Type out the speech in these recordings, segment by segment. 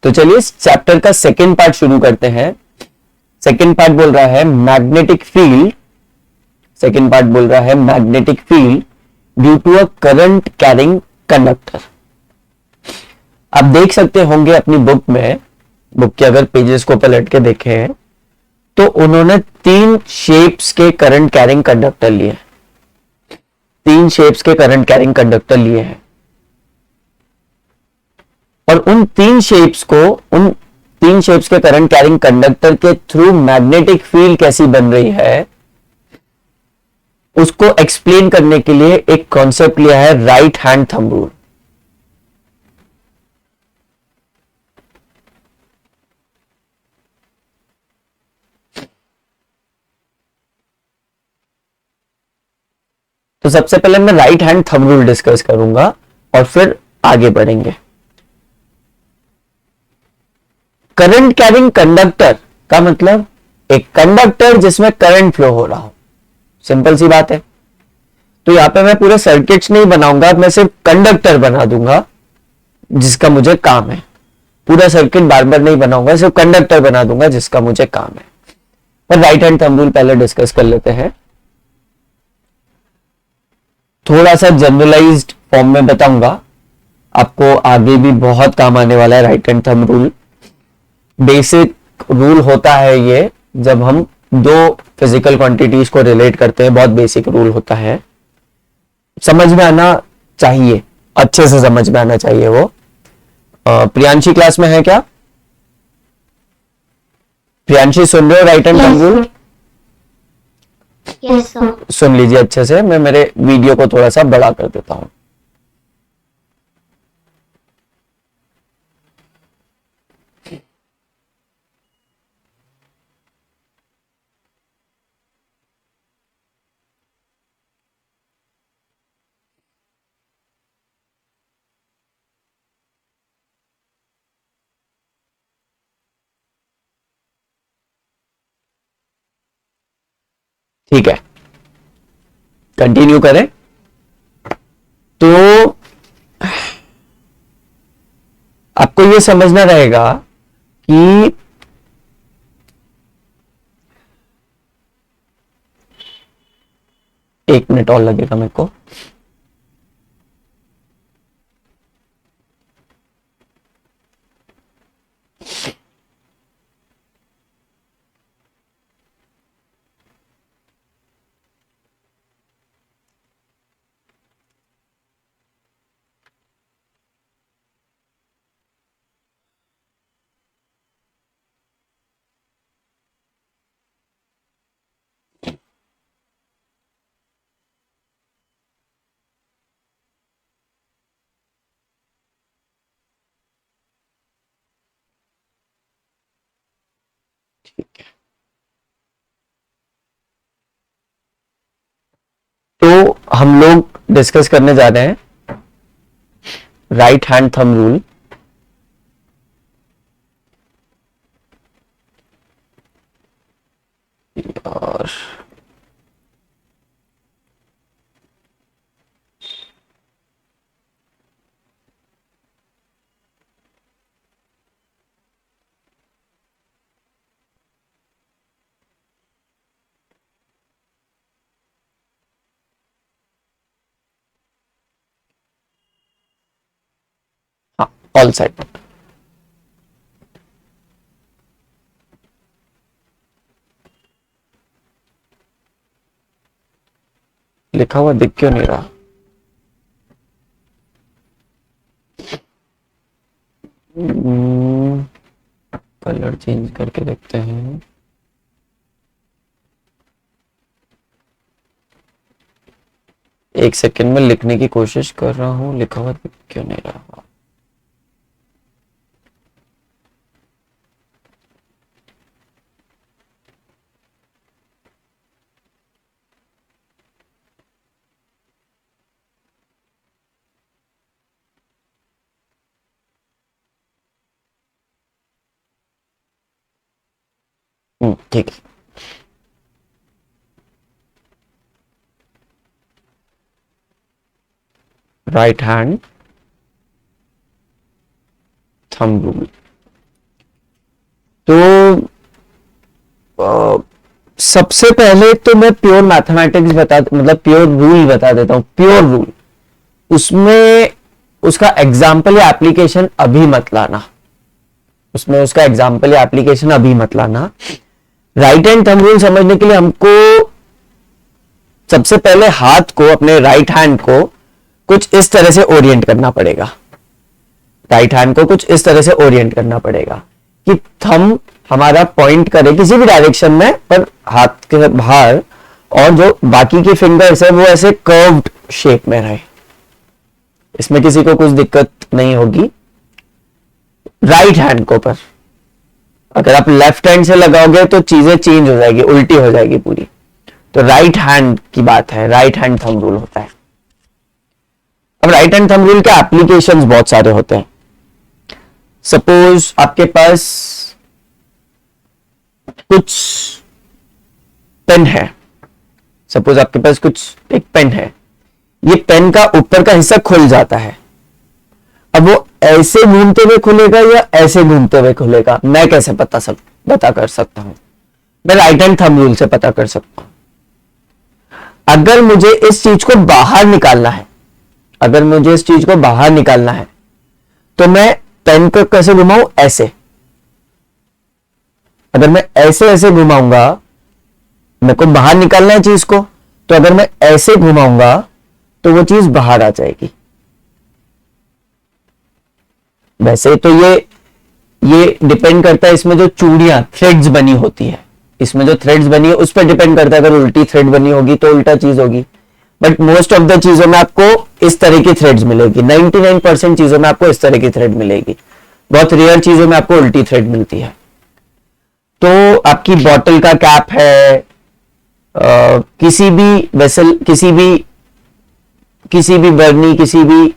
तो चलिए इस चैप्टर का सेकेंड पार्ट शुरू करते हैं। सेकेंड पार्ट बोल रहा है मैग्नेटिक फील्ड। सेकेंड पार्ट बोल रहा है magnetic field due to a current carrying conductor. आप देख सकते होंगे अपनी बुक में, बुक के अगर पेजेस को पलट के देखें तो उन्होंने 3 शेप्स के करंट कैरिंग कंडक्टर लिए, 3 शेप्स के करंट कैरिंग कंडक्टर लिए हैं। और उन 3 शेप्स के करंट कैरिंग कंडक्टर के थ्रू मैग्नेटिक फील्ड कैसी बन रही है उसको एक्सप्लेन करने के लिए एक कॉन्सेप्ट लिया है राइट हैंड थंब रूल। तो सबसे पहले मैं right hand thumb rule discuss करूंगा और फिर आगे बढ़ेंगे। करंट कैरिंग कंडक्टर का मतलब एक कंडक्टर जिसमें करंट फ्लो हो रहा हो, सिंपल सी बात है। तो यहां पे मैं पूरे सर्किट्स नहीं बनाऊंगा, मैं सिर्फ कंडक्टर बना दूंगा जिसका मुझे काम है। पूरा सर्किट बार बार नहीं बनाऊंगा, सिर्फ कंडक्टर बना दूंगा जिसका मुझे काम है। पर राइट हैंड थंब रूल पहले डिस्कस कर लेते हैं। थोड़ा सा जनरलाइज्ड फॉर्म में बताऊंगा, आपको आगे भी बहुत काम आने वाला है। Right hand thumb rule basic rule होता है ये, जब हम 2 फिजिकल क्वांटिटीज को रिलेट करते हैं, बहुत बेसिक रूल होता है, समझ में आना चाहिए, अच्छे से समझ में आना चाहिए वो। प्रियांशी क्लास में है क्या? प्रियांशी सुन रहे हो right hand thumb rule? Yes sir. सुन लीजिए अच्छे से, मैं मेरे वीडियो को थोड़ा सा बड़ा कर देता हूं। ठीक है, कंटिन्यू करें। तो आपको यह समझना रहेगा कि एक मिनट और लगेगा मेरे को। ठीक है, तो हम लोग डिस्कस करने जा रहे हैं राइट हैंड थंब रूल। और हाँ, ऑल साइड लिखा हुआ दिख क्यों नहीं रहा? कलर चेंज करके देखते हैं। एक सेकंड में लिखने की कोशिश कर रहा हूं, लिखा हुआ दिख क्यों नहीं रहा? ठीक है। राइट हैंड थंब रूल तो सबसे पहले तो मैं प्योर मैथमेटिक्स मतलब प्योर रूल बता देता हूं, प्योर रूल। उसमें उसका एग्जाम्पल या एप्लीकेशन अभी मत लाना, उसमें उसका एग्जाम्पल या एप्लीकेशन अभी मत लाना। राइट हैंड थंब रूल समझने के लिए हमको सबसे पहले हाथ को, अपने राइट हैंड को कुछ इस तरह से ओरिएंट करना पड़ेगा। राइट हैंड को कुछ इस तरह से ओरिएंट करना पड़ेगा कि थंब हमारा पॉइंट करे किसी भी डायरेक्शन में, पर हाथ के बाहर, और जो बाकी की फिंगर्स है वो ऐसे कर्व्ड शेप में रहे। इसमें किसी को कुछ दिक्कत नहीं होगी। राइट हैंड को पर अगर आप लेफ्ट हैंड से लगाओगे तो चीजें चेंज हो जाएगी, उल्टी हो जाएगी पूरी। तो राइट हैंड की बात है, राइट हैंड थंब रूल होता है। अब राइट हैंड थंब रूल के एप्लीकेशंस बहुत सारे होते हैं। सपोज आपके पास कुछ पेन है, सपोज आपके पास कुछ एक पेन है, ये पेन का ऊपर का हिस्सा खुल जाता है। अब वो ऐसे घूमते हुए खुलेगा या ऐसे घूमते हुए खुलेगा, मैं कैसे पता कर सकता हूं? मैं राइट हैंड थंब रूल से पता कर सकता हूं। अगर मुझे इस चीज को बाहर निकालना है, अगर मुझे इस चीज को बाहर निकालना है तो मैं पेन को कैसे घुमाऊं? ऐसे। अगर मैं ऐसे ऐसे घुमाऊंगा, मेरे को बाहर निकालना है चीज को, तो अगर मैं ऐसे घुमाऊंगा तो वो चीज बाहर आ जाएगी। वैसे तो ये डिपेंड करता है, इसमें जो चूड़ियां थ्रेड्स बनी होती है, इसमें जो थ्रेड्स बनी है उस पर डिपेंड करता है। अगर उल्टी थ्रेड बनी होगी तो उल्टा चीज होगी, बट मोस्ट ऑफ द चीजों में आपको इस तरह की थ्रेड्स मिलेगी। 99% चीजों में आपको इस तरह की थ्रेड मिलेगी। बहुत रेयर चीजों में आपको उल्टी थ्रेड मिलती है। तो आपकी बॉटल का कैप है, किसी भी वेसल, किसी भी बर्नी, किसी भी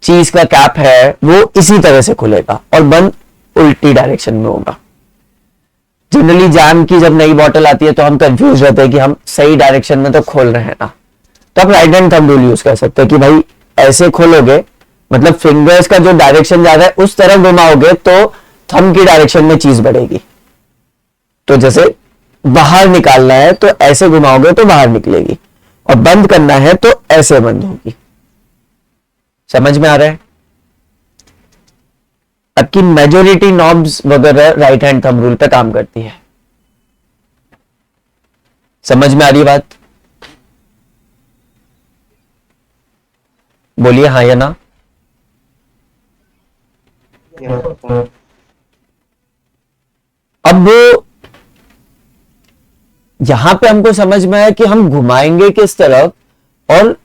चीज का कैप है, वो इसी तरह से खुलेगा और बंद उल्टी डायरेक्शन में होगा। जनरली जैम की जब नई बॉटल आती है तो हम कंफ्यूज रहते हैं कि हम सही डायरेक्शन में तो खोल रहे हैं ना, तो आप right hand thumb rule use कर सकते हैं कि भाई ऐसे खोलोगे, मतलब फिंगर्स का जो डायरेक्शन ज्यादा है उस तरह घुमाओगे तो थंब की डायरेक्शन में चीज बढ़ेगी। तो जैसे बाहर निकालना है तो ऐसे घुमाओगे तो बाहर निकलेगी, और बंद करना है तो ऐसे बंद होगी। समझ में आ रहा है? आपकी मेजोरिटी नॉब्स वगैरह राइट हैंड थंब रूल पे काम करती है। समझ में आ रही बात? बोलिए हाँ या ना। अब यहां पे हमको समझ में आया कि हम घुमाएंगे किस तरफ और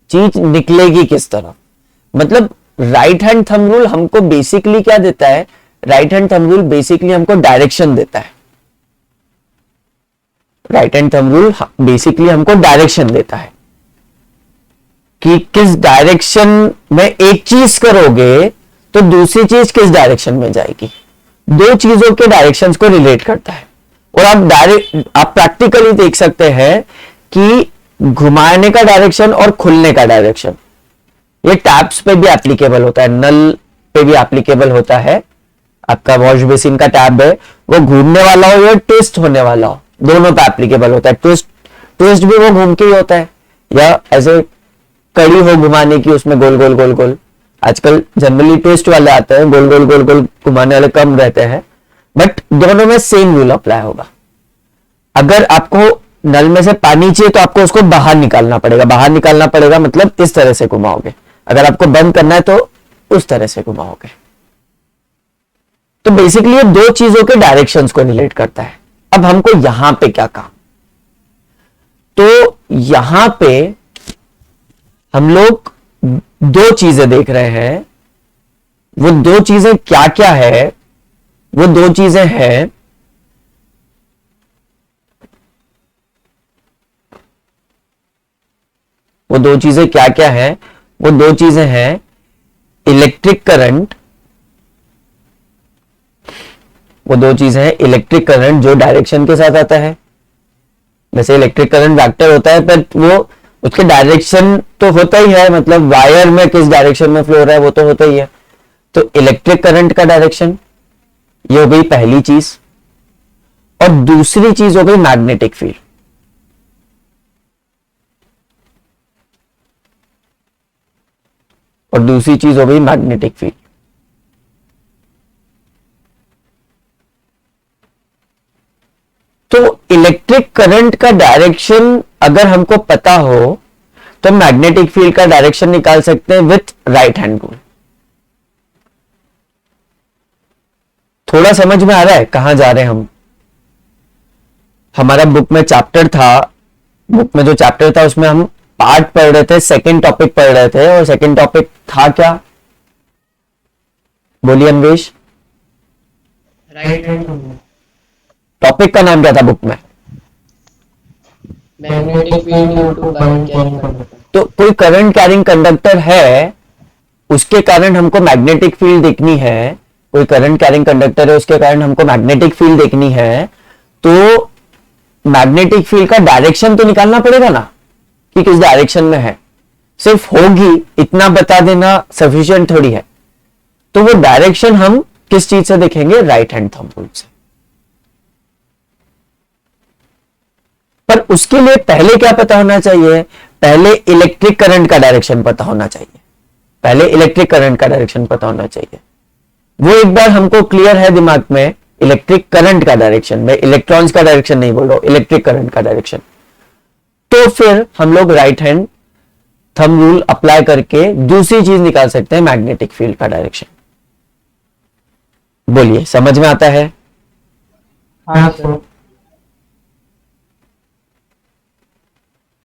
चीज निकलेगी किस तरफ। मतलब राइट हैंड थंब रूल हमको बेसिकली क्या देता है? Right hand thumb rule basically हमको डायरेक्शन देता है। Right hand thumb rule basically हमको डायरेक्शन देता है कि किस डायरेक्शन में एक चीज करोगे तो दूसरी चीज किस डायरेक्शन में जाएगी। दो चीजों के डायरेक्शंस को रिलेट करता है। और आप प्रैक्टिकली देख सकते हैं कि घुमाने का डायरेक्शन और खुलने का डायरेक्शन ये टैप्स पे भी एप्लीकेबल होता है, नल पे भी एप्लीकेबल होता है। आपका वॉश बेसिन का टैप है, वो घूमने वाला हो या ट्विस्ट होने वाला हो, दोनों पे एप्लीकेबल होता है। ट्विस्ट भी वो घूम के ही होता है, या ऐसे कड़ी हो घुमाने की, उसमें गोल गोल गोल गोल। आजकल जनरली ट्विस्ट वाले आते हैं, गोल गोल गोल गोल घुमाने वाले कम रहते हैं, बट दोनों में सेम रूल अप्लाई होगा। अगर आपको नल में से पानी चाहिए तो आपको उसको बाहर निकालना पड़ेगा। बाहर निकालना पड़ेगा मतलब इस तरह से घुमाओगे। अगर आपको बंद करना है तो उस तरह से घुमाओगे। तो बेसिकली ये दो चीजों के डायरेक्शंस को रिलेट करता है। अब हमको यहां पे क्या काम? तो यहां पे हम लोग दो चीजें देख रहे हैं। वो दो चीजें क्या क्या है? वो दो चीजें हैं, वो दो चीजें क्या क्या है? वो दो चीजें हैं इलेक्ट्रिक करंट। वो दो चीजें हैं इलेक्ट्रिक करंट जो डायरेक्शन के साथ आता है। वैसे इलेक्ट्रिक करंट वेक्टर होता है, पर वो उसके डायरेक्शन तो होता ही है, मतलब वायर में किस डायरेक्शन में फ्लो हो रहा है वो तो होता ही है। तो इलेक्ट्रिक करंट का डायरेक्शन ये हो गई पहली चीज। और दूसरी चीज हो गई मैग्नेटिक फील्ड। और दूसरी चीज हो गई मैग्नेटिक फील्ड। तो इलेक्ट्रिक करंट का डायरेक्शन अगर हमको पता हो तो मैग्नेटिक फील्ड का डायरेक्शन निकाल सकते हैं विथ राइट हैंड रूल। थोड़ा समझ में आ रहा है कहां जा रहे हैं हम? हमारा बुक में चैप्टर था, बुक में जो चैप्टर था उसमें हम पार्ट पढ़ रहे थे, सेकंड टॉपिक पढ़ रहे थे, और सेकंड टॉपिक था क्या? बोलिए अन्वेश। राइट हैंड टॉपिक का नाम क्या था बुक में? Magnetic field into current carrying conductor. तो कोई करंट कैरिंग कंडक्टर है, उसके कारण हमको मैग्नेटिक फील्ड देखनी है। कोई करंट कैरिंग कंडक्टर है, उसके कारण हमको मैग्नेटिक फील्ड देखनी है। तो मैग्नेटिक फील्ड का डायरेक्शन तो निकालना पड़ेगा ना कि किस डायरेक्शन में है। सिर्फ होगी इतना बता देना सफिशिएंट थोड़ी है। तो वो डायरेक्शन हम किस चीज से देखेंगे? राइट हैंड थंब रूल से। पर उसके लिए पहले क्या पता होना चाहिए? पहले इलेक्ट्रिक करंट का डायरेक्शन पता होना चाहिए। पहले इलेक्ट्रिक करंट का डायरेक्शन पता होना चाहिए। वो एक बार हमको क्लियर है दिमाग में, इलेक्ट्रिक करंट का डायरेक्शन, मैं इलेक्ट्रॉन्स का डायरेक्शन नहीं बोल रहा हूं, इलेक्ट्रिक करंट का डायरेक्शन। तो फिर हम लोग right hand thumb rule apply करके दूसरी चीज निकाल सकते हैं, मैग्नेटिक फील्ड का डायरेक्शन। बोलिए, समझ में आता है? हाँ सर।